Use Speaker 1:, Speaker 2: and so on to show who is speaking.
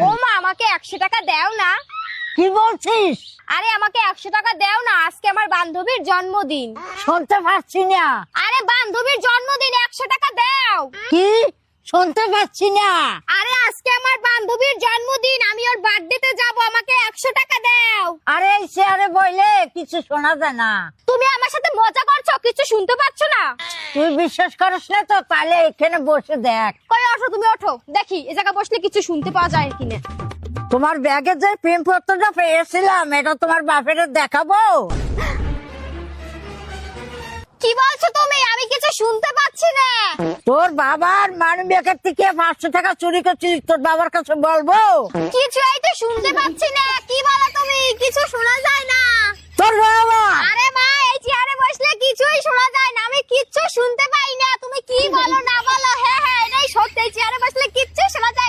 Speaker 1: ও মা, আমাকে 100 টাকা দাও না।
Speaker 2: কি বলছিস?
Speaker 1: আরে আমাকে 100 টাকা দাও না, আজকে আমার বান্ধবীর জন্মদিন।
Speaker 2: শুনতে পাচ্ছি না।
Speaker 1: আরে বান্ধবীর জন্মদিন, 100 টাকা দাও।
Speaker 2: কি? শুনতে পাচ্ছি না।
Speaker 1: আরে আজকে আমার বান্ধবীর জন্মদিন, আমি ওর বার্থডেতে যাব, আমাকে 100 টাকা দাও।
Speaker 2: আরে এই চেয়ারে বইলে কিছু শোনা যায় না।
Speaker 1: তুমি আমার সাথে মজা করছো, কিছু শুনতে পাচ্ছ না?
Speaker 2: তুই বিশ্বাস করিস না তো তাহলে এখানে বসে দেখ।
Speaker 1: কই ওঠো, তুমি ওঠো, দেখি এই জায়গা বসলে কিছু শুনতে পাওয়া যায় কিনা।
Speaker 2: তোমার ব্যাগে যে প্রেমপত্রটা পেয়েছিলাম এটা তোমার বাপের দেখাবো?
Speaker 1: কি বলছো তুমি? আমি কিছু শুনতে পাচ্ছি না।
Speaker 2: তোর বাবার মানি ব্যাগের থেকে 500 টাকা চুরি করছিস, তোর বাবার কাছে বলবো?
Speaker 1: কিছুই তো শুনতে পাচ্ছি না। কি বলো তুমি? কিছু শোনা যায় না।
Speaker 2: তোর বাবা
Speaker 1: আরে মা, এই চেয়ারে বসলে কিছুই শোনা যায় না, আমি কিচ্ছু শুনতে পাই না। তুমি কি বলো না বলো, হ্যাঁ হ্যাঁ এটাই সত্যি, এই চেয়ারে বসলে কিচ্ছু শোনা যায়